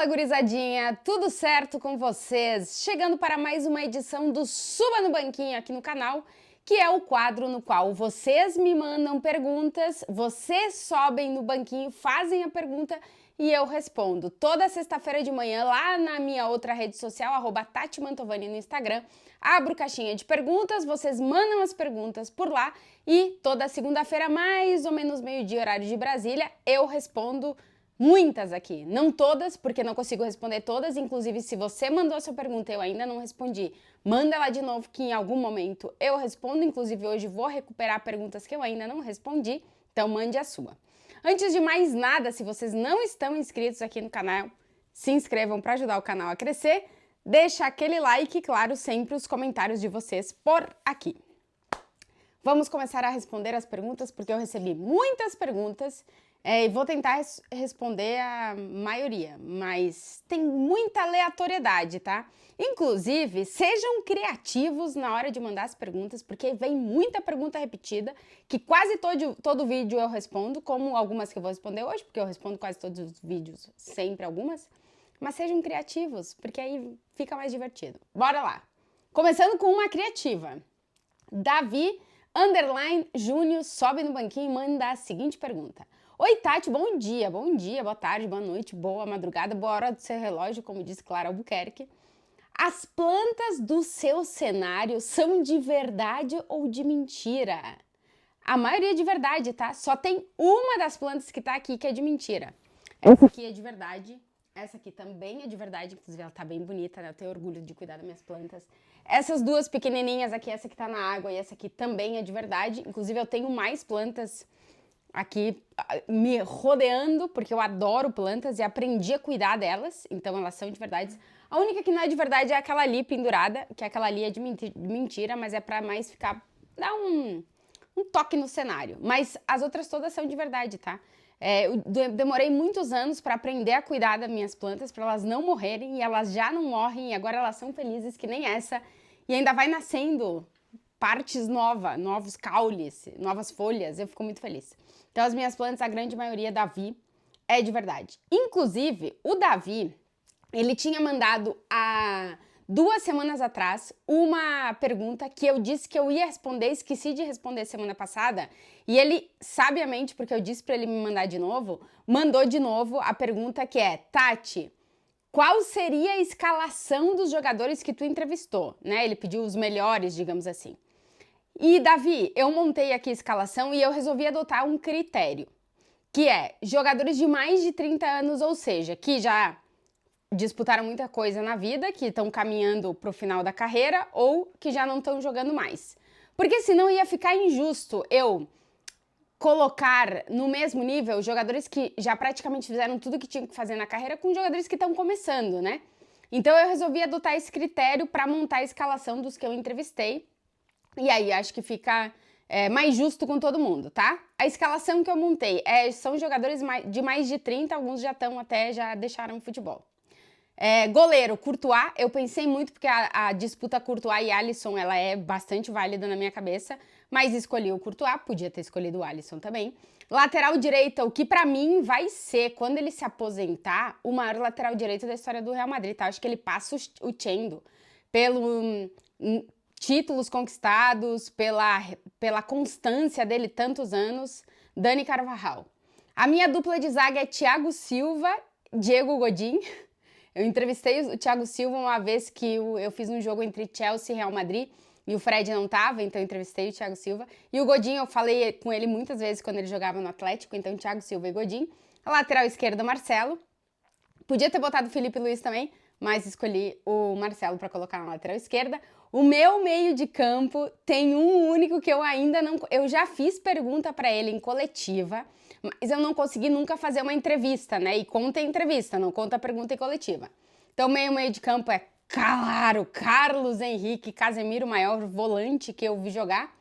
Fala, gurizadinha! Tudo certo com vocês? Chegando para mais uma edição do Suba no Banquinho aqui no canal, que é o quadro no qual vocês me mandam perguntas, vocês sobem no banquinho, fazem a pergunta e eu respondo. Toda sexta-feira de manhã, lá na minha outra rede social, @TatiMantovani no Instagram, abro caixinha de perguntas, vocês mandam as perguntas por lá e toda segunda-feira, mais ou menos meio-dia, horário de Brasília, eu respondo muitas aqui, não todas, porque não consigo responder todas, inclusive se você mandou a sua pergunta e eu ainda não respondi, manda ela de novo que em algum momento eu respondo, inclusive hoje vou recuperar perguntas que eu ainda não respondi, então mande a sua. Antes de mais nada, se vocês não estão inscritos aqui no canal, se inscrevam para ajudar o canal a crescer, deixa aquele like e, claro, sempre os comentários de vocês por aqui. Vamos começar a responder as perguntas, porque eu recebi muitas perguntas e vou tentar responder a maioria, mas tem muita aleatoriedade, tá? Inclusive, sejam criativos na hora de mandar as perguntas, porque vem muita pergunta repetida, que quase todo vídeo eu respondo, como algumas que eu vou responder hoje, porque eu respondo quase todos os vídeos, sempre algumas. Mas sejam criativos, porque aí fica mais divertido. Bora lá! Começando com uma criativa. Davi _Júnior sobe no banquinho e manda a seguinte pergunta. Oi, Tati, bom dia, boa tarde, boa noite, boa madrugada, boa hora do seu relógio, como disse Clara Albuquerque. As plantas do seu cenário são de verdade ou de mentira? A maioria é de verdade, tá? Só tem uma das plantas que tá aqui que é de mentira. Essa aqui é de verdade, essa aqui também é de verdade, inclusive ela tá bem bonita, né? Eu tenho orgulho de cuidar das minhas plantas. Essas duas pequenininhas aqui, essa que tá na água e essa aqui também é de verdade. Inclusive eu tenho mais plantas aqui me rodeando, porque eu adoro plantas e aprendi a cuidar delas, então elas são de verdade. A única que não é de verdade é aquela ali pendurada, que aquela ali é de mentira, mas é pra mais ficar, dar um toque no cenário. Mas as outras todas são de verdade, tá? Eu demorei muitos anos para aprender a cuidar das minhas plantas, para elas não morrerem, e elas já não morrem, e agora elas são felizes que nem essa, e ainda vai nascendo partes novas, novos caules, novas folhas, eu fico muito feliz. Então as minhas plantas, a grande maioria, Davi, é de verdade. Inclusive, o Davi, ele tinha mandado há 2 semanas atrás uma pergunta que eu disse que eu ia responder, esqueci de responder semana passada, e ele, sabiamente, porque eu disse para ele me mandar de novo, mandou de novo a pergunta que é: Tati, qual seria a escalação dos jogadores que tu entrevistou? Né? Ele pediu os melhores, digamos assim. E, Davi, eu montei aqui a escalação e eu resolvi adotar um critério, que é jogadores de mais de 30 anos, ou seja, que já disputaram muita coisa na vida, que estão caminhando para o final da carreira ou que já não estão jogando mais. Porque senão ia ficar injusto eu colocar no mesmo nível jogadores que já praticamente fizeram tudo que tinham que fazer na carreira com jogadores que estão começando, né? Então eu resolvi adotar esse critério para montar a escalação dos que eu entrevistei. E aí acho que fica mais justo com todo mundo, tá? A escalação que eu montei são jogadores de mais de 30, alguns já deixaram o futebol. Goleiro, Courtois, eu pensei muito porque a disputa Courtois e Alisson, ela é bastante válida na minha cabeça, mas escolhi o Courtois, podia ter escolhido o Alisson também. Lateral direita, o que pra mim vai ser, quando ele se aposentar, o maior lateral direito da história do Real Madrid, tá? Acho que ele passa o Chendo pelo títulos conquistados, pela constância dele tantos anos, Dani Carvajal. A minha dupla de zaga é Thiago Silva, Diego Godin. Eu entrevistei o Thiago Silva uma vez que eu fiz um jogo entre Chelsea e Real Madrid e o Fred não tava, então eu entrevistei o Thiago Silva. E o Godin, eu falei com ele muitas vezes quando ele jogava no Atlético, então Thiago Silva e Godin. A lateral esquerda, Marcelo. Podia ter botado o Felipe Luiz também, mas escolhi o Marcelo para colocar na lateral esquerda. O meu meio de campo tem um único que eu ainda não... Eu já fiz pergunta para ele em coletiva, mas eu não consegui nunca fazer uma entrevista, né? E conta a entrevista, não conta a pergunta em coletiva. Então, meio de campo é, claro, Carlos Henrique Casemiro, o maior volante que eu vi jogar.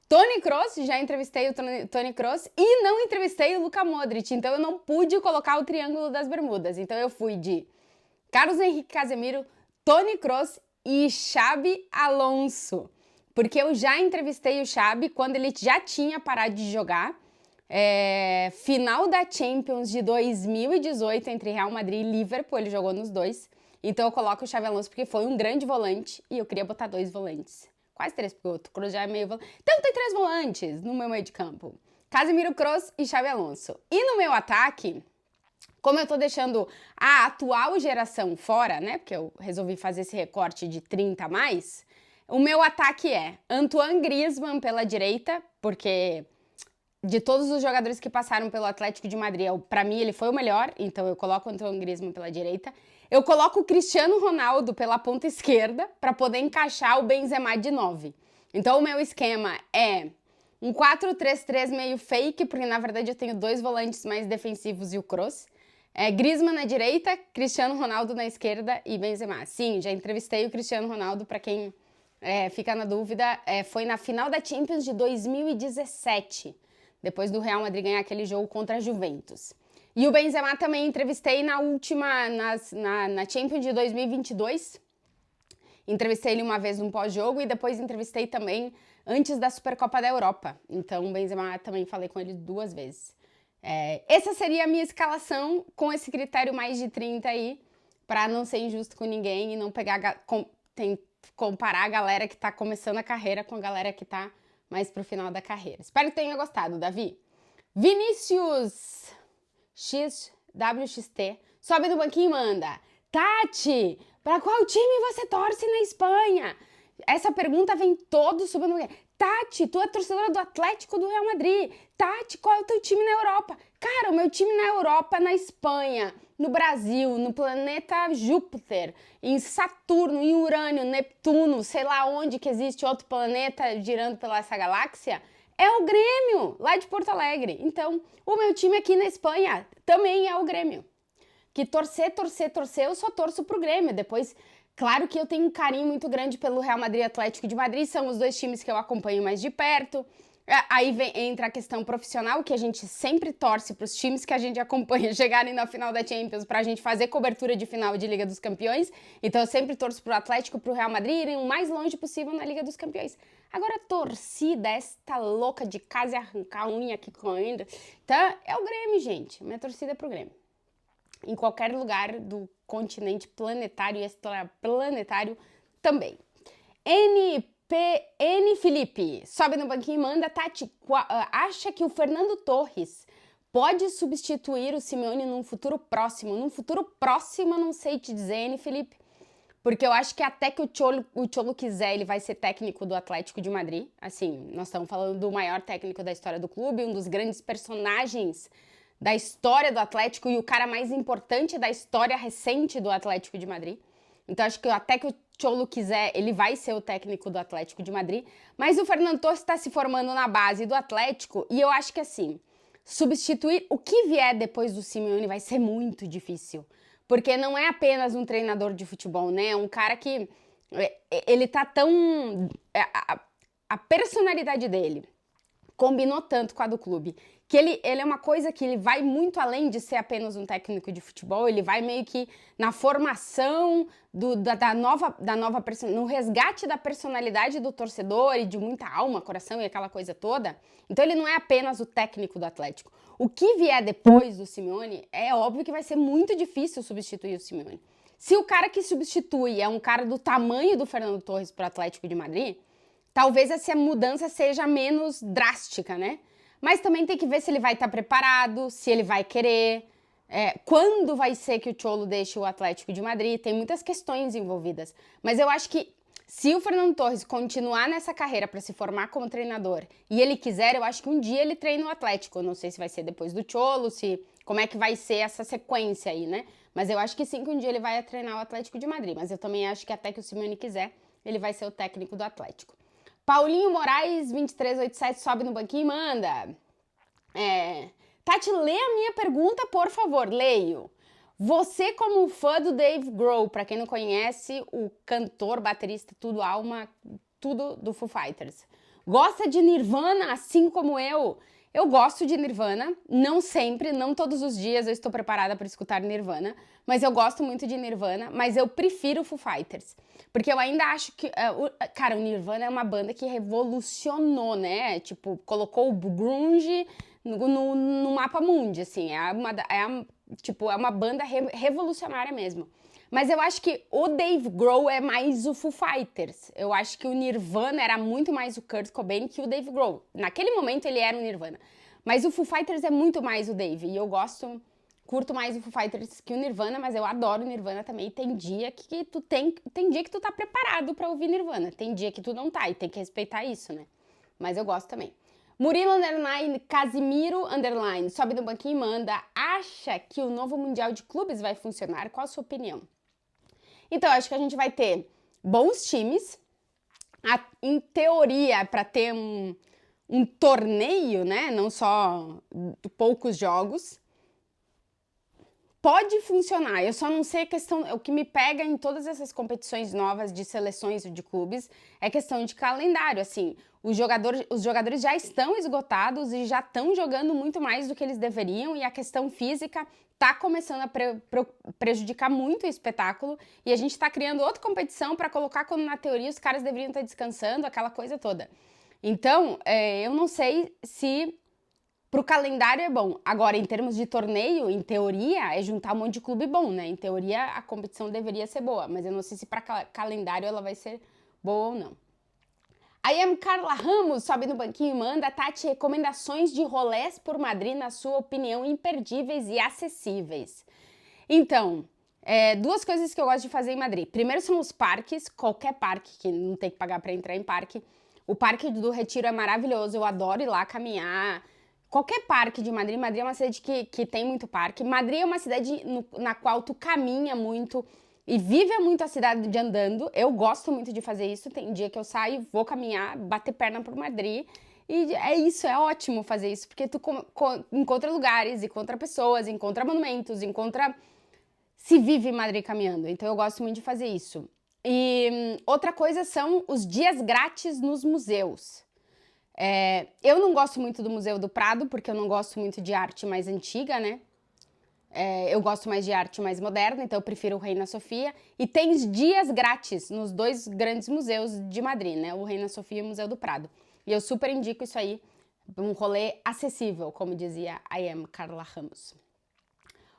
Toni Kroos, já entrevistei o Toni Kroos e não entrevistei o Luka Modric, então eu não pude colocar o Triângulo das Bermudas. Então eu fui de Carlos Henrique Casemiro, Toni Kroos e Xabi Alonso, porque eu já entrevistei o Xabi quando ele já tinha parado de jogar, Final da Champions de 2018 entre Real Madrid e Liverpool, ele jogou nos dois. Então eu coloco o Xabi Alonso porque foi um grande volante e eu queria botar 2 volantes. Quase 3, porque o outro Kroos já é meio volante. Então tem 3 volantes no meu meio de campo. Casemiro, Kroos e Xabi Alonso. E no meu ataque, como eu tô deixando a atual geração fora, né? Porque eu resolvi fazer esse recorte de 30 a mais. O meu ataque é Antoine Griezmann pela direita, porque de todos os jogadores que passaram pelo Atlético de Madrid, pra mim ele foi o melhor, então eu coloco o Antoine Griezmann pela direita. Eu coloco o Cristiano Ronaldo pela ponta esquerda para poder encaixar o Benzema de 9. Então o meu esquema é um 4-3-3 meio fake, porque na verdade eu tenho 2 volantes mais defensivos e o Kroos. Griezmann na direita, Cristiano Ronaldo na esquerda e Benzema. Sim, já entrevistei o Cristiano Ronaldo, para quem fica na dúvida, foi na final da Champions de 2017, depois do Real Madrid ganhar aquele jogo contra a Juventus. E o Benzema também entrevistei na última, na Champions de 2022. Entrevistei ele uma vez num pós-jogo e depois entrevistei também antes da Supercopa da Europa. Então o Benzema também falei com ele 2 vezes. Essa seria a minha escalação com esse critério mais de 30 aí, para não ser injusto com ninguém e não pegar comparar a galera que tá começando a carreira com a galera que tá mais pro final da carreira. Espero que tenha gostado, Davi. Vinícius XWXT sobe do banquinho e manda: Tati, para qual time você torce na Espanha? Essa pergunta vem todo subindo. Tati, tu é torcedora do Atlético do Real Madrid. Tati, qual é o teu time na Europa? Cara, o meu time na Europa, na Espanha, no Brasil, no planeta Júpiter, em Saturno, em Urânio, Neptuno, sei lá onde que existe outro planeta girando pela essa galáxia, é o Grêmio, lá de Porto Alegre. Então, o meu time aqui na Espanha também é o Grêmio. Que torcer, eu só torço pro Grêmio. Depois, claro que eu tenho um carinho muito grande pelo Real Madrid e Atlético de Madrid, são os 2 times que eu acompanho mais de perto. Aí entra a questão profissional, que a gente sempre torce para os times que a gente acompanha chegarem na final da Champions para a gente fazer cobertura de final de Liga dos Campeões. Então eu sempre torço para o Atlético e para o Real Madrid irem o mais longe possível na Liga dos Campeões. Agora a torcida, esta louca de casa e arrancar a unha aqui com ainda. Então é o Grêmio, gente. Minha torcida é pro Grêmio. Em qualquer lugar do continente planetário e extraplanetário também. N Felipe, sobe no banquinho e manda: Tati, acha que o Fernando Torres pode substituir o Simeone num futuro próximo? Num futuro próximo, eu não sei te dizer, N Felipe, porque eu acho que até que o Cholo quiser, ele vai ser técnico do Atlético de Madrid. Assim, nós estamos falando do maior técnico da história do clube, um dos grandes personagens da história do Atlético e o cara mais importante da história recente do Atlético de Madrid. Então acho que até que o Cholo quiser, ele vai ser o técnico do Atlético de Madrid. Mas o Fernando Torres está se formando na base do Atlético e eu acho que assim, substituir o que vier depois do Simeone vai ser muito difícil. Porque não é apenas um treinador de futebol, né? É um cara que ele tá tão... A personalidade dele combinou tanto com a do clube, que ele é uma coisa que ele vai muito além de ser apenas um técnico de futebol, ele vai meio que na formação no resgate da personalidade do torcedor e de muita alma, coração e aquela coisa toda. Então ele não é apenas o técnico do Atlético. O que vier depois do Simeone, é óbvio que vai ser muito difícil substituir o Simeone. Se o cara que substitui é um cara do tamanho do Fernando Torres para o Atlético de Madrid, talvez essa mudança seja menos drástica, né? Mas também tem que ver se ele vai estar preparado, se ele vai querer, quando vai ser que o Cholo deixe o Atlético de Madrid. Tem muitas questões envolvidas. Mas eu acho que se o Fernando Torres continuar nessa carreira para se formar como treinador e ele quiser, eu acho que um dia ele treina o Atlético. Eu não sei se vai ser depois do Cholo, como é que vai ser essa sequência aí, né? Mas eu acho que sim, que um dia ele vai treinar o Atlético de Madrid. Mas eu também acho que até que o Simeone quiser, ele vai ser o técnico do Atlético. Paulinho Moraes, 2387, sobe no banquinho e manda: Tati, lê a minha pergunta, por favor. Leio. Você, como fã do Dave Grohl, para quem não conhece, o cantor, baterista, tudo alma, tudo do Foo Fighters, gosta de Nirvana assim como eu? Eu gosto de Nirvana, não sempre, não todos os dias eu estou preparada para escutar Nirvana, mas eu gosto muito de Nirvana, mas eu prefiro Foo Fighters, porque eu ainda acho que, cara, o Nirvana é uma banda que revolucionou, né, tipo, colocou o grunge no mapa mundi, assim, é uma banda revolucionária mesmo. Mas eu acho que o Dave Grohl é mais o Foo Fighters. Eu acho que o Nirvana era muito mais o Kurt Cobain que o Dave Grohl. Naquele momento ele era o Nirvana. Mas o Foo Fighters é muito mais o Dave. E eu curto mais o Foo Fighters que o Nirvana, mas eu adoro o Nirvana também. Tem dia que tem dia que tu tá preparado pra ouvir Nirvana. Tem dia que tu não tá e tem que respeitar isso, né? Mas eu gosto também. Murilo _ Casimiro _ sobe no banquinho e manda. Acha que o novo Mundial de Clubes vai funcionar? Qual a sua opinião? Então, eu acho que a gente vai ter bons times, em teoria, para ter um torneio, né? Não só poucos jogos. Pode funcionar, eu só não sei a questão. O que me pega em todas essas competições novas de seleções de clubes é questão de calendário. Assim, os jogadores já estão esgotados e já estão jogando muito mais do que eles deveriam, e a questão física tá começando a prejudicar muito o espetáculo, e a gente tá criando outra competição para colocar quando na teoria os caras deveriam estar descansando, aquela coisa toda. Então, eu não sei se pro calendário é bom. Agora, em termos de torneio, em teoria, é juntar um monte de clube bom, né? Em teoria, a competição deveria ser boa, mas eu não sei se para calendário ela vai ser boa ou não. I am Carla Ramos, sobe no banquinho e manda. Tati, recomendações de rolés por Madrid, na sua opinião, imperdíveis e acessíveis. Então, duas coisas que eu gosto de fazer em Madrid. Primeiro são os parques, qualquer parque, que não tem que pagar para entrar em parque. O Parque do Retiro é maravilhoso, eu adoro ir lá caminhar. Qualquer parque de Madrid. Madrid é uma cidade que tem muito parque. Madrid é uma cidade na qual tu caminha muito e vive muito a cidade de andando. Eu gosto muito de fazer isso. Tem dia que eu saio, vou caminhar, bater perna por Madrid. E é isso, é ótimo fazer isso, porque tu encontra lugares, encontra pessoas, encontra monumentos, se vive em Madrid caminhando. Então eu gosto muito de fazer isso. E outra coisa são os dias grátis nos museus. Eu não gosto muito do Museu do Prado, porque eu não gosto muito de arte mais antiga, né? Eu gosto mais de arte mais moderna, então eu prefiro o Reina Sofia. E tem dias grátis nos dois grandes museus de Madrid, né? O Reina Sofia e o Museu do Prado. E eu super indico isso aí, um rolê acessível, como dizia I am Carla Ramos.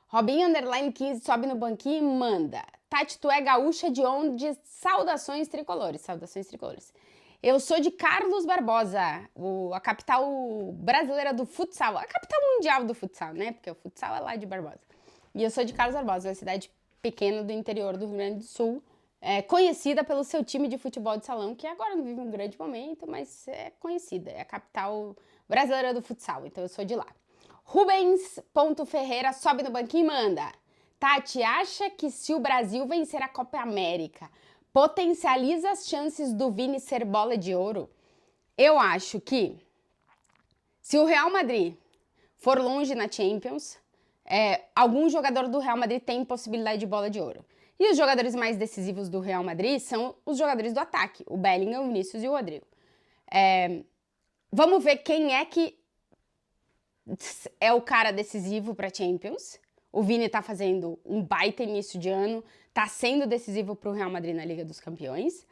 Robinho _15 sobe no banquinho e manda. Tati, tu é gaúcha de onde? Saudações tricolores, saudações tricolores. Eu sou de Carlos Barbosa, a capital brasileira do futsal, a capital mundial do futsal, né? Porque o futsal é lá de Barbosa. E eu sou de Carlos Barbosa, uma cidade pequena do interior do Rio Grande do Sul, conhecida pelo seu time de futebol de salão, que agora não vive um grande momento, mas é conhecida, é a capital brasileira do futsal, então eu sou de lá. Rubens.Ferreira sobe no banquinho e manda. Tati, acha que se o Brasil vencer a Copa América, potencializa as chances do Vini ser bola de ouro? Eu acho que se o Real Madrid for longe na Champions, algum jogador do Real Madrid tem possibilidade de bola de ouro. E os jogadores mais decisivos do Real Madrid são os jogadores do ataque, o Bellingham, o Vinícius e o Rodrigo. Vamos ver quem é que é o cara decisivo para Champions. O Vini tá fazendo um baita início de ano, tá sendo decisivo pro Real Madrid na Liga dos Campeões.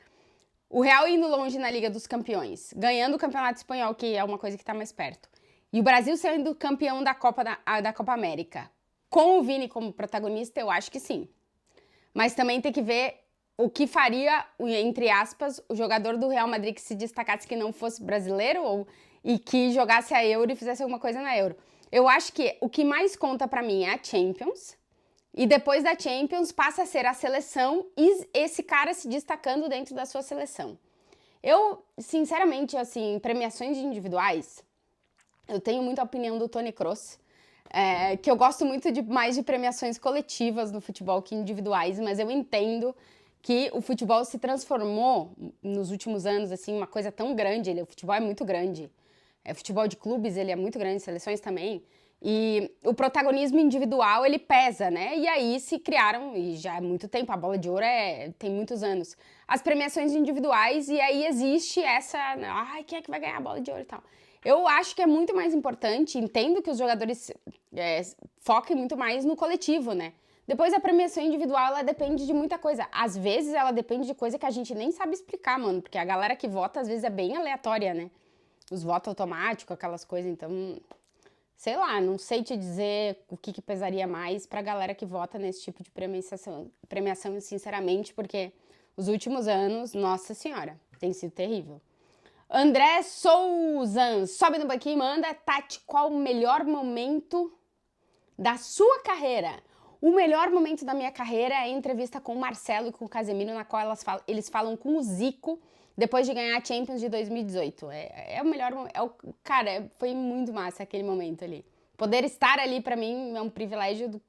O Real indo longe na Liga dos Campeões, ganhando o Campeonato Espanhol, que é uma coisa que tá mais perto. E o Brasil sendo campeão da Copa América. Com o Vini como protagonista, eu acho que sim. Mas também tem que ver o que faria, entre aspas, o jogador do Real Madrid que se destacasse, que não fosse brasileiro e que jogasse a Euro e fizesse alguma coisa na Euro. Eu acho que o que mais conta pra mim é a Champions. E depois da Champions passa a ser a seleção e esse cara se destacando dentro da sua seleção. Eu, sinceramente, assim, premiações individuais, eu tenho muita opinião do Toni Kroos, que eu gosto muito mais de premiações coletivas no futebol que individuais, mas eu entendo que o futebol se transformou nos últimos anos, assim, uma coisa tão grande. O futebol é muito grande. O futebol de clubes, ele é muito grande, seleções também. E o protagonismo individual, ele pesa, né? E aí se criaram, e já há muito tempo, a Bola de Ouro tem muitos anos, as premiações individuais, e aí existe essa, quem é que vai ganhar a Bola de Ouro e tal. Eu acho que é muito mais importante, entendo que os jogadores foquem muito mais no coletivo, né? Depois a premiação individual, ela depende de muita coisa. Às vezes ela depende de coisa que a gente nem sabe explicar, mano, porque a galera que vota às vezes é bem aleatória, né? Os votos automáticos, aquelas coisas, então, sei lá, não sei te dizer o que pesaria mais pra galera que vota nesse tipo de premiação, sinceramente, porque os últimos anos, nossa senhora, tem sido terrível. André Souza, sobe no banquinho e manda. Tati, qual o melhor momento da sua carreira? O melhor momento da minha carreira é a entrevista com o Marcelo e com o Casemiro, na qual eles falam com o Zico depois de ganhar a Champions de 2018. É o melhor momento. Cara, foi muito massa aquele momento ali. Poder estar ali, pra mim, é um privilégio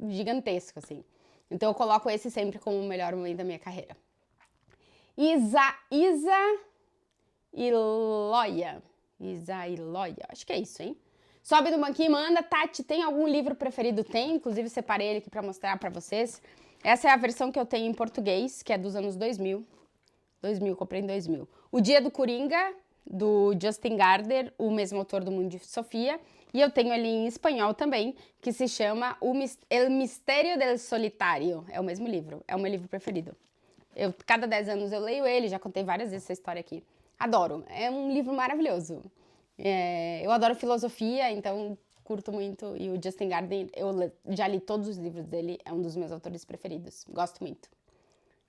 gigantesco, assim. Então eu coloco esse sempre como o melhor momento da minha carreira. Isa Iloia, acho que é isso, hein? Sobe no banquinho e manda. Tati, tem algum livro preferido? Tem, inclusive separei ele aqui pra mostrar pra vocês. Essa é a versão que eu tenho em português, que é dos anos 2000. Comprei em 2000. O Dia do Coringa, do Justin Gardner, o mesmo autor do Mundo de Sofia. E eu tenho ali em espanhol também, que se chama El Misterio del Solitario. É o mesmo livro, é o meu livro preferido. Cada 10 anos eu leio ele, já contei várias vezes essa história aqui. Adoro, é um livro maravilhoso. Eu adoro filosofia, então curto muito. E o Justin Gardner, eu já li todos os livros dele, é um dos meus autores preferidos. Gosto muito.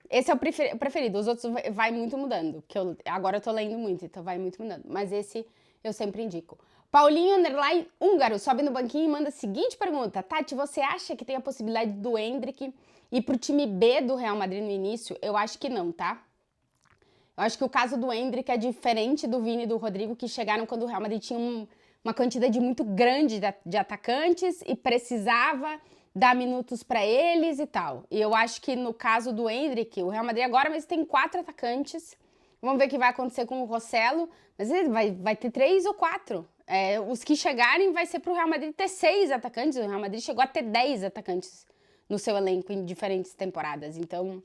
Esse é o preferido, os outros vai muito mudando, que agora eu tô lendo muito, então vai muito mudando. Mas esse eu sempre indico. Paulinho Underline Húngaro sobe no banquinho e manda a seguinte pergunta. Tati, você acha que tem a possibilidade do Endrick ir pro time B do Real Madrid no início? Eu acho que não, tá? Eu acho que o caso do Endrick é diferente do Vini e do Rodrigo, que chegaram quando o Real Madrid tinha uma quantidade muito grande de atacantes e precisava dar minutos para eles e tal. E eu acho que no caso do Endrick, o Real Madrid agora mesmo tem 4 atacantes. Vamos ver o que vai acontecer com o Rossello, mas ele vai ter 3 ou 4. Os que chegarem vai ser pro Real Madrid ter 6 atacantes. O Real Madrid chegou a ter 10 atacantes no seu elenco em diferentes temporadas. Então,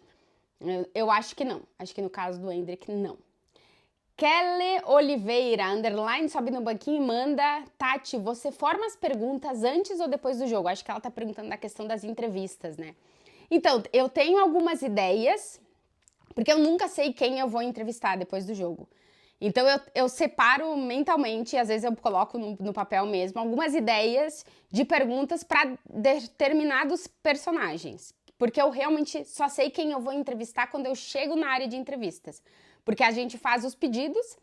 eu acho que não. Acho que no caso do Endrick, não. Kelly Oliveira, underline, sobe no banquinho e manda. Tati, você forma as perguntas antes ou depois do jogo? Acho que ela tá perguntando da questão das entrevistas, né? Então, eu tenho algumas ideias, porque eu nunca sei quem eu vou entrevistar depois do jogo. Então, eu separo mentalmente, às vezes eu coloco no papel mesmo, algumas ideias de perguntas para determinados personagens. Porque eu realmente só sei quem eu vou entrevistar quando eu chego na área de entrevistas. Porque a gente faz os pedidos,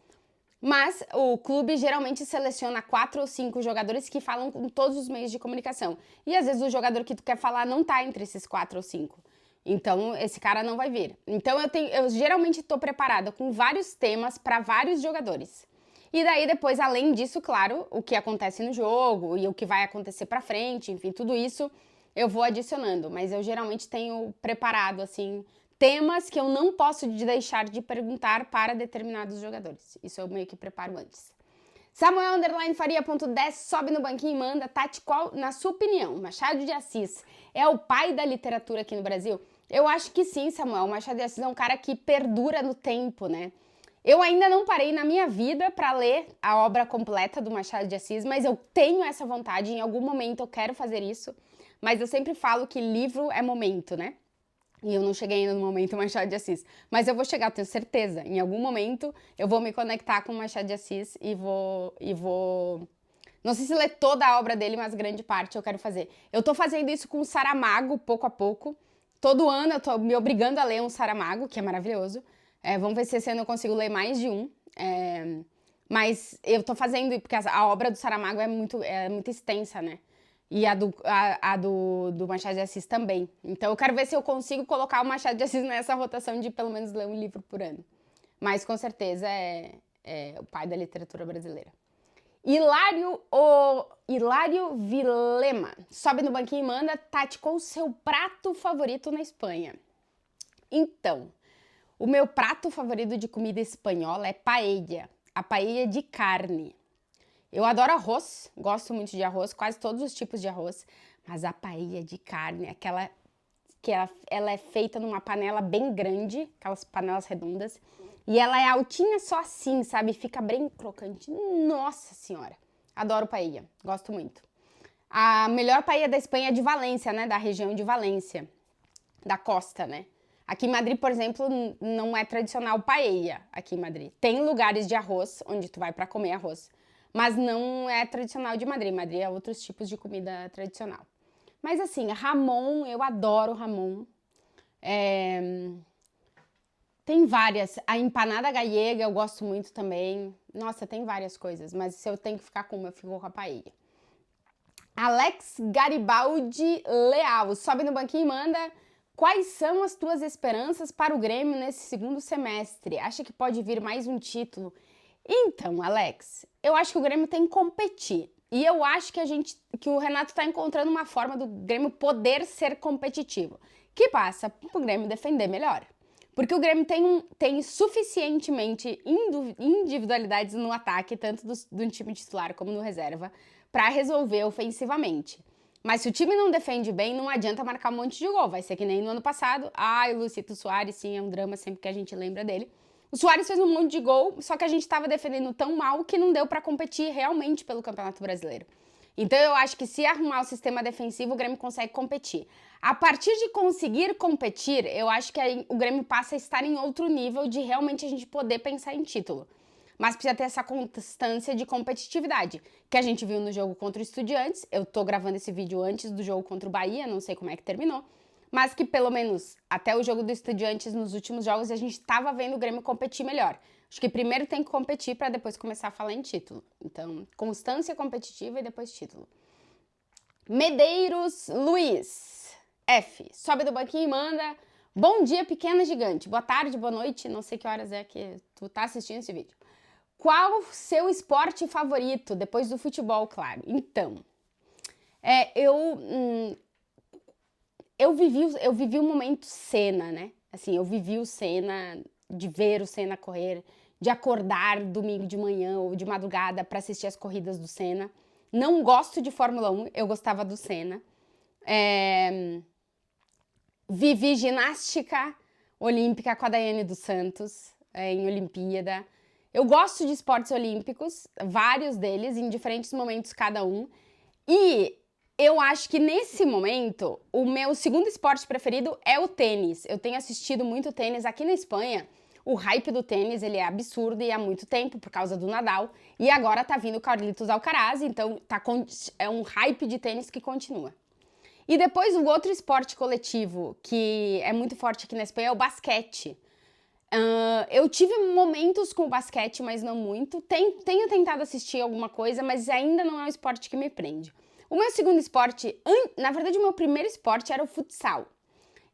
mas o clube geralmente seleciona 4 ou 5 jogadores que falam com todos os meios de comunicação. E às vezes o jogador que tu quer falar não tá entre esses 4 ou 5. Então, esse cara não vai vir. Então, eu geralmente estou preparada com vários temas para vários jogadores. E daí, depois, além disso, claro, o que acontece no jogo e o que vai acontecer para frente, enfim, tudo isso eu vou adicionando. Mas eu geralmente tenho preparado, assim, temas que eu não posso deixar de perguntar para determinados jogadores. Isso eu meio que preparo antes. Samuel Underline Faria.10 sobe no banquinho e manda. Tati, qual, na sua opinião, Machado de Assis é o pai da literatura aqui no Brasil? Eu acho que sim, Samuel. O Machado de Assis é um cara que perdura no tempo, né? Eu ainda não parei na minha vida para ler a obra completa do Machado de Assis, mas eu tenho essa vontade, em algum momento eu quero fazer isso. Mas eu sempre falo que livro é momento, né? E eu não cheguei ainda no momento Machado de Assis. Mas eu vou chegar, tenho certeza. Em algum momento eu vou me conectar com o Machado de Assis e vou... Não sei se ler toda a obra dele, mas grande parte eu quero fazer. Eu tô fazendo isso com o Saramago, pouco a pouco. Todo ano eu tô me obrigando a ler um Saramago, que é maravilhoso. Vamos ver se esse ano eu consigo ler mais de um. Mas eu tô fazendo, porque a obra do Saramago é muito extensa, né? E a do Machado de Assis também. Então eu quero ver se eu consigo colocar o Machado de Assis nessa rotação de pelo menos ler um livro por ano. Mas com certeza é o pai da literatura brasileira. Hilário Vilema sobe no banquinho e manda. Tati, qual o seu prato favorito na Espanha? Então, o meu prato favorito de comida espanhola é paella. A paella de carne. Eu adoro arroz, gosto muito de arroz, quase todos os tipos de arroz, mas a paella de carne, aquela que ela é feita numa panela bem grande, aquelas panelas redondas, E ela é altinha só assim, sabe? Fica bem crocante. Nossa senhora. Adoro paella. Gosto muito. A melhor paella da Espanha é de Valência, né? Da região de Valência. Da costa, né? Aqui em Madrid, por exemplo, não é tradicional paella aqui em Madrid. Tem lugares de arroz, onde tu vai pra comer arroz. Mas não é tradicional de Madrid. Madrid é outros tipos de comida tradicional. Mas assim, Ramon, eu adoro Ramon. Tem várias. A empanada gallega eu gosto muito também. Nossa, tem várias coisas. Mas se eu tenho que ficar com uma, eu fico com a paella. Alex Garibaldi Leal. Sobe no banquinho e manda... Quais são as tuas esperanças para o Grêmio nesse segundo semestre? Acha que pode vir mais um título? Então, Alex, eu acho que o Grêmio tem que competir. E eu acho que o Renato está encontrando uma forma do Grêmio poder ser competitivo, que passa para o Grêmio defender melhor. Porque o Grêmio tem suficientemente individualidades no ataque, tanto do time titular como no reserva, para resolver ofensivamente. Mas se o time não defende bem, não adianta marcar um monte de gol. Vai ser que nem no ano passado. Ai, o Lucito Soares, sim, é um drama sempre que a gente lembra dele. O Soares fez um monte de gol, só que a gente estava defendendo tão mal que não deu para competir realmente pelo Campeonato Brasileiro. Então eu acho que se arrumar o sistema defensivo, o Grêmio consegue competir. A partir de conseguir competir, eu acho que aí o Grêmio passa a estar em outro nível de realmente a gente poder pensar em título. Mas precisa ter essa constância de competitividade, que a gente viu no jogo contra o Estudiantes. Eu tô gravando esse vídeo antes do jogo contra o Bahia, não sei como é que terminou, mas que pelo menos até o jogo do Estudiantes nos últimos jogos a gente tava vendo o Grêmio competir melhor. Acho que primeiro tem que competir para depois começar a falar em título. Então, constância competitiva e depois título. Medeiros Luiz F. Sobe do banquinho e manda... Bom dia, pequena gigante. Boa tarde, boa noite. Não sei que horas é que tu tá assistindo esse vídeo. Qual o seu esporte favorito? Depois do futebol, claro. Então, eu vivi o momento Senna, né? Assim, eu vivi o Senna, de ver o Senna correr, de acordar domingo de manhã ou de madrugada para assistir as corridas do Senna. Não gosto de Fórmula 1, eu gostava do Senna. Vivi ginástica olímpica com a Daiane dos Santos, em Olimpíada. Eu gosto de esportes olímpicos, vários deles, em diferentes momentos cada um. E eu acho que nesse momento, o meu segundo esporte preferido é o tênis. Eu tenho assistido muito tênis aqui na Espanha. O hype do tênis, ele é absurdo e há muito tempo, por causa do Nadal. E agora tá vindo o Carlitos Alcaraz, então é um hype de tênis que continua. E depois, o outro esporte coletivo que é muito forte aqui na Espanha é o basquete. Eu tive momentos com o basquete, mas não muito. Tenho tentado assistir alguma coisa, mas ainda não é um esporte que me prende. O meu segundo esporte, na verdade o meu primeiro esporte era o futsal.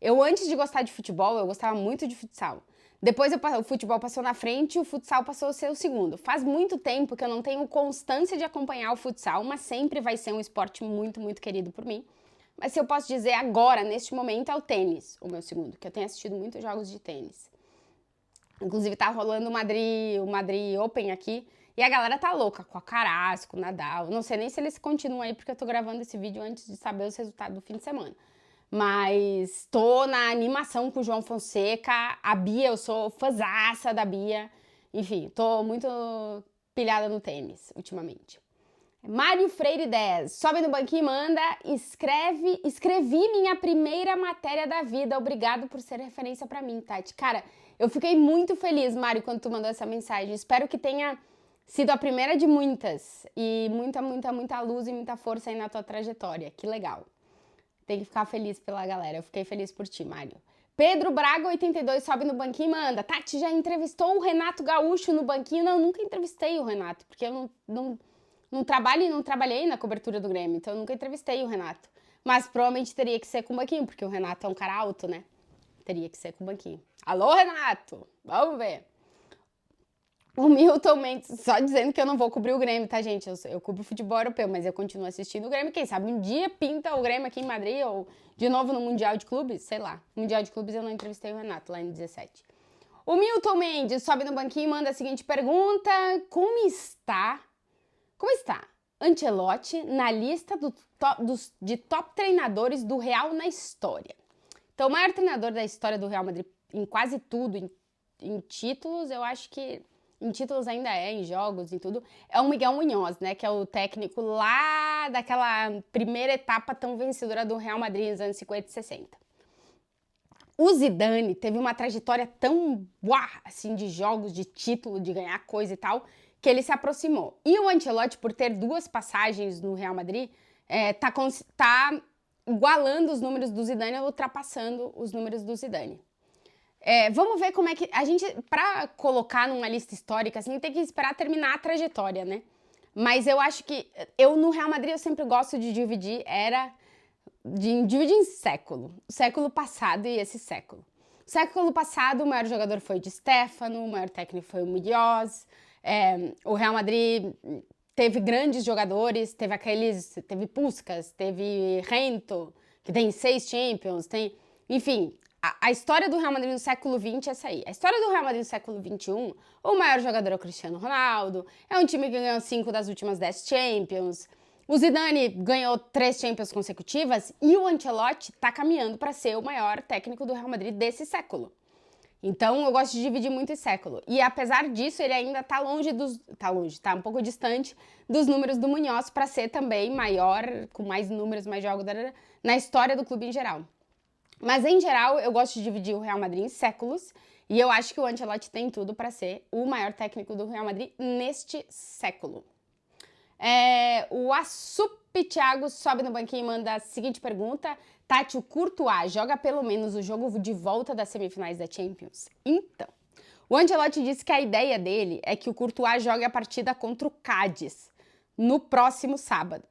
Eu antes de gostar de futebol, eu gostava muito de futsal. Depois o futebol passou na frente e o futsal passou a ser o segundo. Faz muito tempo que eu não tenho constância de acompanhar o futsal, mas sempre vai ser um esporte muito, muito querido por mim. Mas se eu posso dizer agora, neste momento, é o tênis, o meu segundo, que eu tenho assistido muitos jogos de tênis. Inclusive tá rolando o Madrid Open aqui e a galera tá louca com a Alcaraz, com o Nadal. Não sei nem se eles continuam aí porque eu tô gravando esse vídeo antes de saber os resultados do fim de semana. Mas tô na animação com o João Fonseca, a Bia, eu sou fãzaça da Bia. Enfim, tô muito pilhada no tênis ultimamente. Mário Freire 10, sobe no banquinho e manda, escrevi minha primeira matéria da vida, obrigado por ser referência pra mim, Tati. Cara, eu fiquei muito feliz, Mário, quando tu mandou essa mensagem, espero que tenha sido a primeira de muitas, e muita luz e muita força aí na tua trajetória, que legal. Tem que ficar feliz pela galera, eu fiquei feliz por ti, Mário. Pedro Braga 82 sobe no banquinho e manda, Tati, já entrevistou o Renato Gaúcho no banquinho? Não, eu nunca entrevistei o Renato, porque eu não trabalhei na cobertura do Grêmio, então eu nunca entrevistei o Renato. Mas provavelmente teria que ser com o banquinho, porque o Renato é um cara alto, né? Teria que ser com o banquinho. Alô, Renato! Vamos ver. O Milton Mendes, só dizendo que eu não vou cobrir o Grêmio, tá, gente? Eu cubro o futebol europeu, mas eu continuo assistindo o Grêmio. Quem sabe um dia pinta o Grêmio aqui em Madrid ou de novo no Mundial de Clubes, sei lá. No Mundial de Clubes eu não entrevistei o Renato lá em 17. O Milton Mendes sobe no banquinho e manda a seguinte pergunta. Como está Ancelotti na lista de top treinadores do Real na história? Então, o maior treinador da história do Real Madrid em quase tudo, em em títulos, eu acho que em títulos ainda em jogos e tudo, é o Miguel Muñoz, né, que é o técnico lá daquela primeira etapa tão vencedora do Real Madrid nos anos 50 e 60. O Zidane teve uma trajetória tão assim, de jogos, de título, de ganhar coisa e tal, que ele se aproximou. E o Ancelotti, por ter 2 passagens no Real Madrid, tá igualando os números do Zidane, ultrapassando os números do Zidane. Vamos ver como é que... A gente, pra colocar numa lista histórica, assim, tem que esperar terminar a trajetória, né? Mas eu acho que... no Real Madrid, eu sempre gosto de dividir, dividir em século. O século passado e esse século. O século passado, o maior jogador foi o Di Stéfano, o maior técnico foi o Muñoz. O Real Madrid teve grandes jogadores, teve Puskás, teve Rento, que tem 6 Champions, enfim, a história do Real Madrid no século XX é essa aí. A história do Real Madrid no século XXI, o maior jogador é o Cristiano Ronaldo, é um time que ganhou 5 das últimas 10 Champions, o Zidane ganhou 3 Champions consecutivas e o Ancelotti tá caminhando para ser o maior técnico do Real Madrid desse século. Então, eu gosto de dividir muito esse século. E apesar disso, ele ainda tá tá um pouco distante dos números do Muñoz para ser também maior, com mais números, mais jogos, na história do clube em geral. Mas, em geral, eu gosto de dividir o Real Madrid em séculos e eu acho que o Ancelotti tem tudo para ser o maior técnico do Real Madrid neste século. O Assup Thiago sobe no banquinho e manda a seguinte pergunta: Tati, o Courtois joga pelo menos o jogo de volta das semifinais da Champions? Então, o Ancelotti disse que a ideia dele é que o Courtois jogue a partida contra o Cádiz no próximo sábado.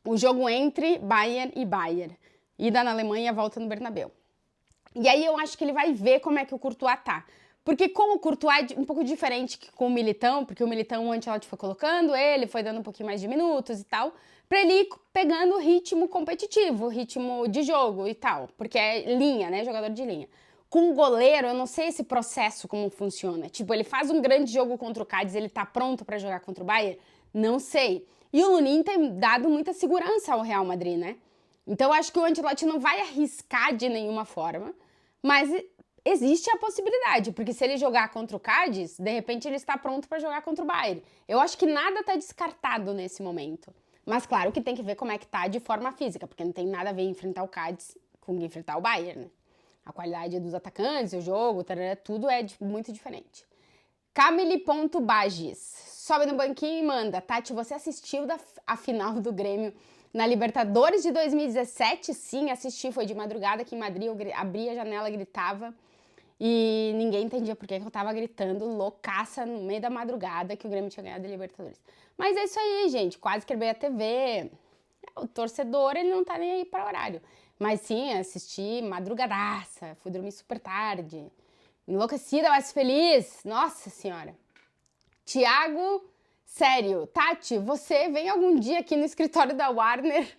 O jogo entre Bayern e Bayern. Ida na Alemanha, volta no Bernabéu. E aí eu acho que ele vai ver como é que o Courtois tá. Porque como o Courtois é um pouco diferente que com o Militão, porque o Militão o Ancelotti foi colocando ele, foi dando um pouquinho mais de minutos e tal, pra ele ir pegando o ritmo competitivo, o ritmo de jogo e tal, porque é linha, né, jogador de linha. Com o goleiro, eu não sei esse processo como funciona. Tipo, ele faz um grande jogo contra o Cádiz, ele tá pronto pra jogar contra o Bayern? Não sei. E o Lunin tem dado muita segurança ao Real Madrid, né? Então, eu acho que o Ancelotti não vai arriscar de nenhuma forma, mas existe a possibilidade, porque se ele jogar contra o Cádiz, de repente ele está pronto para jogar contra o Bayern. Eu acho que nada está descartado nesse momento. Mas claro que tem que ver como é que tá de forma física, porque não tem nada a ver enfrentar o Cádiz com enfrentar o Bayern, né? A qualidade dos atacantes, o jogo, tudo é muito diferente. Camille.Bagis sobe no banquinho e manda: Tati, você assistiu a final do Grêmio na Libertadores de 2017? Sim, assisti, foi de madrugada aqui em Madrid, eu abri a janela, gritava e ninguém entendia por que eu tava gritando loucaça no meio da madrugada que o Grêmio tinha ganhado a Libertadores. Mas é isso aí, gente, quase quebrei a TV. O torcedor, ele não tá nem aí pra horário. Mas sim, assisti madrugadaça, fui dormir super tarde, enlouquecida, mas feliz. Nossa Senhora. Tiago, sério, Tati, você vem algum dia aqui no escritório da Warner?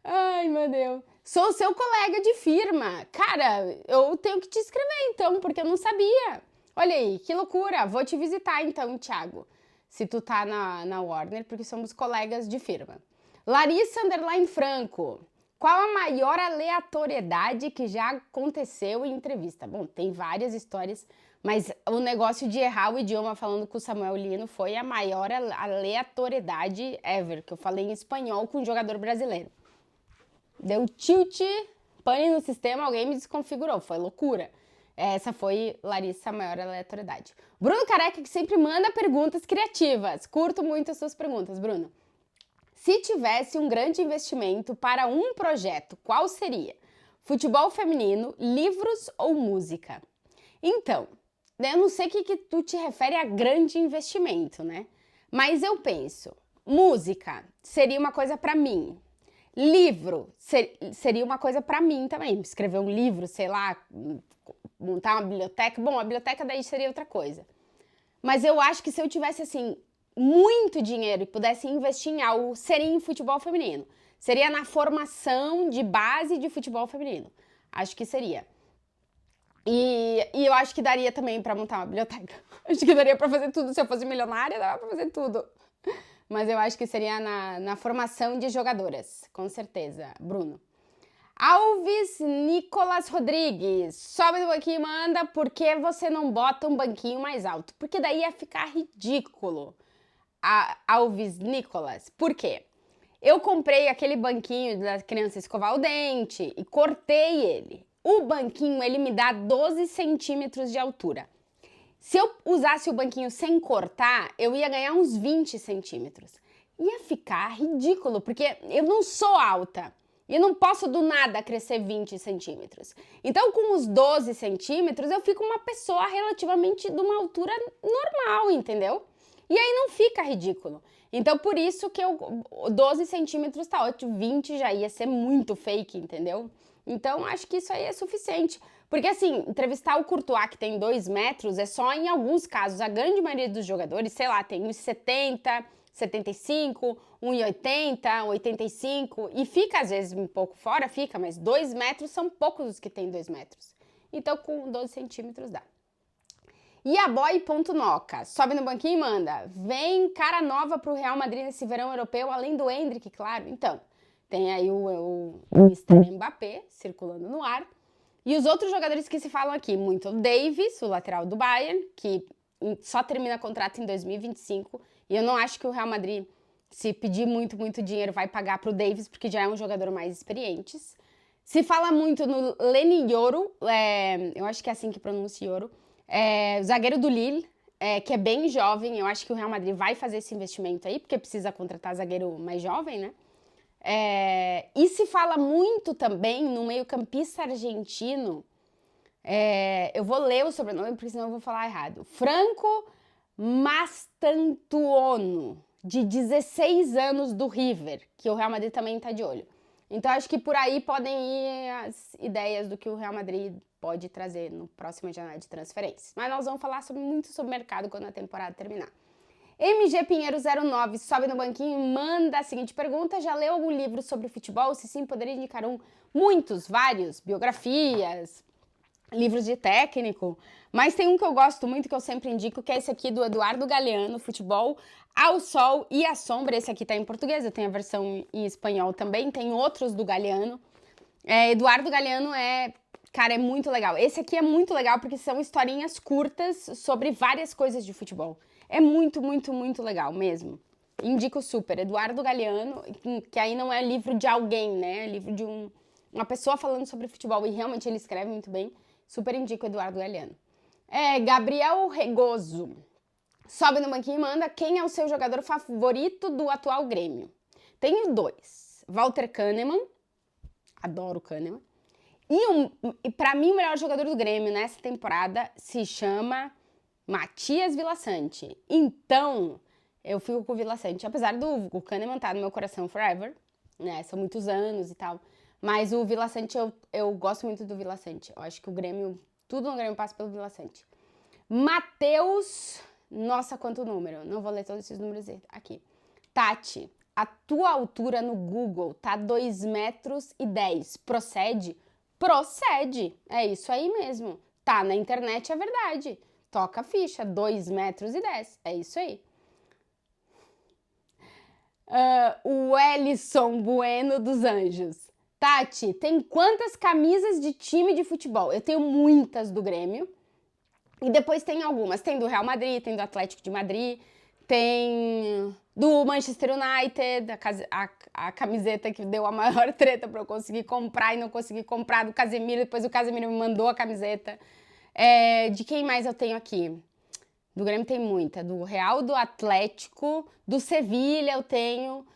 Ai, meu Deus. Sou seu colega de firma. Cara, eu tenho que te escrever então, porque eu não sabia. Olha aí, que loucura. Vou te visitar então, Thiago, se tu tá na Warner, porque somos colegas de firma. Larissa Franco. Qual a maior aleatoriedade que já aconteceu em entrevista? Bom, tem várias histórias, mas o negócio de errar o idioma falando com o Samuel Lino foi a maior aleatoriedade ever, que eu falei em espanhol com um jogador brasileiro. Deu tilt, pane no sistema, alguém me desconfigurou, foi loucura. Essa foi, Larissa, a maior aleatoriedade. Bruno Careca, que sempre manda perguntas criativas. Curto muito as suas perguntas, Bruno. Se tivesse um grande investimento para um projeto, qual seria? Futebol feminino, livros ou música? Então, eu não sei o que tu te refere a grande investimento, né? Mas eu penso, música seria uma coisa para mim. Livro seria uma coisa para mim também. Escrever um livro, sei lá, montar uma biblioteca. Bom, a biblioteca daí seria outra coisa. Mas eu acho que se eu tivesse, assim, muito dinheiro e pudesse investir em algo, seria em futebol feminino. Seria na formação de base de futebol feminino. Acho que seria. E eu acho que daria também para montar uma biblioteca. Acho que daria para fazer tudo. Se eu fosse milionária, dava para fazer tudo. Mas eu acho que seria na formação de jogadoras, com certeza, Bruno. Alves Nicolas Rodrigues, sobe no banquinho e manda, por que você não bota um banquinho mais alto? Porque daí ia ficar ridículo. Alves Nicolas, por quê? Eu comprei aquele banquinho da criança escovar o dente e cortei ele. O banquinho, ele me dá 12 centímetros de altura. Se eu usasse o banquinho sem cortar, eu ia ganhar uns 20 centímetros. Ia ficar ridículo, porque eu não sou alta. E não posso do nada crescer 20 centímetros. Então, com os 12 centímetros, eu fico uma pessoa relativamente de uma altura normal, entendeu? E aí não fica ridículo. Então, por isso que 12 centímetros tá ótimo, 20 já ia ser muito fake, entendeu? Então, acho que isso aí é suficiente. Porque, assim, entrevistar o Courtois, que tem 2 metros, é só em alguns casos. A grande maioria dos jogadores, sei lá, tem uns 70, 75, 1,80, 85, e fica às vezes um pouco fora, fica, mas 2 metros são poucos os que têm 2 metros. Então, com 12 centímetros dá. E a boy.noca, sobe no banquinho e manda. Vem cara nova pro Real Madrid nesse verão europeu, além do Endrick, claro. Então, tem aí o Mr. Mbappé circulando no ar. E os outros jogadores que se falam aqui, muito o Davis, o lateral do Bayern, que só termina contrato em 2025. E eu não acho que o Real Madrid, se pedir muito, muito dinheiro, vai pagar pro Davis, porque já é um jogador mais experiente. Se fala muito no Leny Yoro, eu acho que é assim que pronuncia Yoro, zagueiro do Lille, que é bem jovem. Eu acho que o Real Madrid vai fazer esse investimento aí, porque precisa contratar zagueiro mais jovem, né? E se fala muito também no meio-campista argentino, eu vou ler o sobrenome, porque senão eu vou falar errado. Franco Mastantuono, de 16 anos do River, que o Real Madrid também tá de olho. Então, acho que por aí podem ir as ideias do que o Real Madrid pode trazer no próximo janela de transferências. Mas nós vamos falar muito sobre o mercado quando a temporada terminar. MG Pinheiro 09 sobe no banquinho e manda a seguinte pergunta: já leu algum livro sobre futebol? Se sim, poderia indicar um? Muitos, vários, biografias, livros de técnico, mas tem um que eu gosto muito, que eu sempre indico, que é esse aqui do Eduardo Galeano, Futebol ao Sol e à Sombra. Esse aqui tá em português, eu tenho a versão em espanhol também, tem outros do Galeano. Eduardo Galeano cara, é muito legal. Esse aqui é muito legal porque são historinhas curtas sobre várias coisas de futebol. É muito, muito, muito legal mesmo. Indico super. Eduardo Galeano, que aí não é livro de alguém, né? É livro de uma pessoa falando sobre futebol, e realmente ele escreve muito bem. Super indico Eduardo Galeano. Gabriel Regoso. Sobe no banquinho e manda. Quem é o seu jogador favorito do atual Grêmio? Tenho 2. Walter Kahneman. Adoro o Kahneman. E pra mim, o melhor jogador do Grêmio nessa temporada se chama Matias Villasanti. Então, eu fico com o Villasanti. Apesar do Kahneman estar no meu coração forever, né? São muitos anos e tal. Mas o Villasanti, eu gosto muito do Villasanti. Eu acho que o Grêmio, tudo no Grêmio passa pelo Villasanti. Matheus, nossa, quanto número. Não vou ler todos esses números aqui. Tati, a tua altura no Google tá 2 metros e 10. Procede? Procede. É isso aí mesmo. Tá na internet, é verdade. Toca a ficha, 2 metros e 10. É isso aí. O Ellison Bueno dos Anjos. Tati, tem quantas camisas de time de futebol? Eu tenho muitas do Grêmio. E depois tem algumas. Tem do Real Madrid, tem do Atlético de Madrid, tem do Manchester United, a camiseta que deu a maior treta pra eu conseguir comprar e não consegui comprar, do Casemiro. Depois o Casemiro me mandou a camiseta. De quem mais eu tenho aqui? Do Grêmio tem muita. Do Real, do Atlético, do Sevilha eu tenho.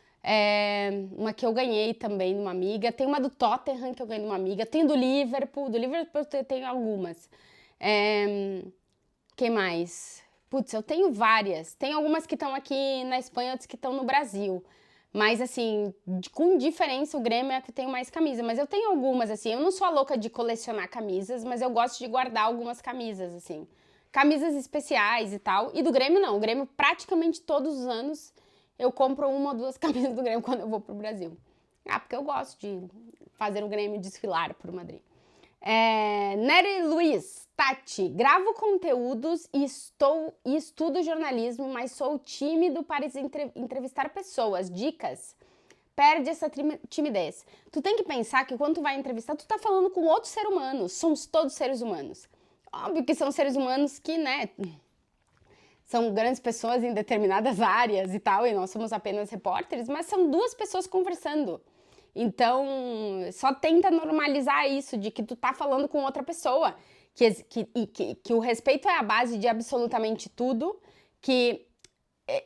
Uma que eu ganhei também de uma amiga. Tem uma do Tottenham que eu ganhei de uma amiga. Tem do Liverpool. Do Liverpool eu tenho algumas. Quem mais? Putz, eu tenho várias. Tem algumas que estão aqui na Espanha, outras que estão no Brasil. Mas, assim, com diferença, o Grêmio é a que tem mais camisa. Mas eu tenho algumas, assim. Eu não sou a louca de colecionar camisas, mas eu gosto de guardar algumas camisas, assim. Camisas especiais e tal. E do Grêmio, não. O Grêmio, praticamente todos os anos, eu compro 1 ou 2 camisas do Grêmio quando eu vou pro Brasil. Porque eu gosto de fazer o Grêmio desfilar pro Madrid. Nery Luiz, Tati, gravo conteúdos e estudo jornalismo, mas sou tímido para entrevistar pessoas. Dicas? perde essa timidez. Tu tem que pensar que quando tu vai entrevistar, tu tá falando com outro ser humano. Somos todos seres humanos. Óbvio que são seres humanos que, né, são grandes pessoas em determinadas áreas e tal, e nós somos apenas repórteres, mas são duas pessoas conversando. Então, só tenta normalizar isso, de que tu tá falando com outra pessoa, que o respeito é a base de absolutamente tudo, que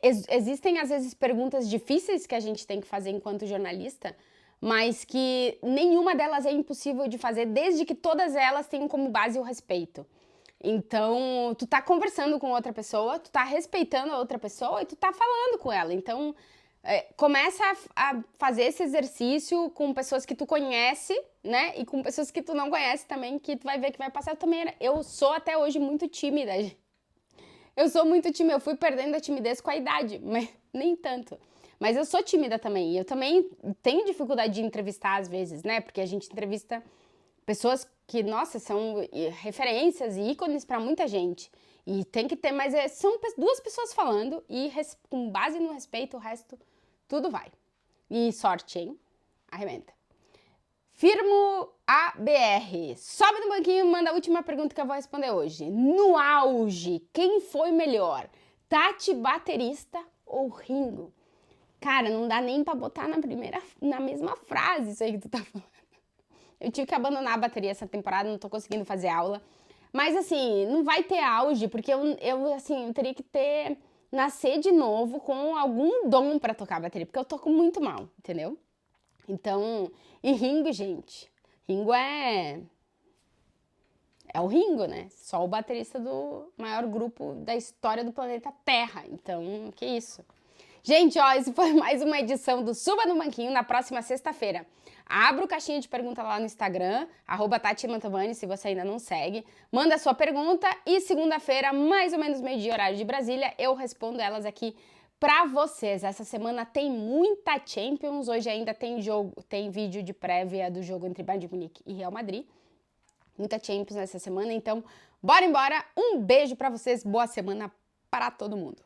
existem, às vezes, perguntas difíceis que a gente tem que fazer enquanto jornalista, mas que nenhuma delas é impossível de fazer, desde que todas elas tenham como base o respeito. Então, tu tá conversando com outra pessoa, tu tá respeitando a outra pessoa e tu tá falando com ela. Então, começa a fazer esse exercício com pessoas que tu conhece, né? E com pessoas que tu não conhece também, que tu vai ver que vai passar. Eu sou até hoje muito tímida. Eu sou muito tímida, eu fui perdendo a timidez com a idade, mas nem tanto. Mas eu sou tímida também. E eu também tenho dificuldade de entrevistar às vezes, né? Porque a gente entrevista pessoas que, nossa, são referências e ícones para muita gente. E tem que ter, mas são duas pessoas falando e com base no respeito, o resto, tudo vai. E sorte, hein? Arrebenta. Firmo ABR. Sobe no banquinho e manda a última pergunta que eu vou responder hoje. No auge, quem foi melhor? Tati baterista ou Ringo? Cara, não dá nem pra botar na mesma frase isso aí que tu tá falando. Eu tive que abandonar a bateria essa temporada, não tô conseguindo fazer aula. Mas assim, não vai ter auge, porque eu teria que nascer de novo com algum dom pra tocar a bateria, porque eu toco muito mal, entendeu? Então, e Ringo, gente, Ringo é o Ringo, né? Só o baterista do maior grupo da história do planeta Terra. Então, que isso. Gente, ó, esse foi mais uma edição do Suba no Banquinho. Na próxima sexta-feira, abra o caixinha de pergunta lá no Instagram, @TatiMantovani, se você ainda não segue. Manda a sua pergunta e segunda-feira, mais ou menos meio-dia, horário de Brasília, eu respondo elas aqui pra vocês. Essa semana tem muita Champions, hoje ainda tem vídeo de prévia do jogo entre Bayern de Munique e Real Madrid. Muita Champions nessa semana, então bora embora. Um beijo pra vocês, boa semana para todo mundo.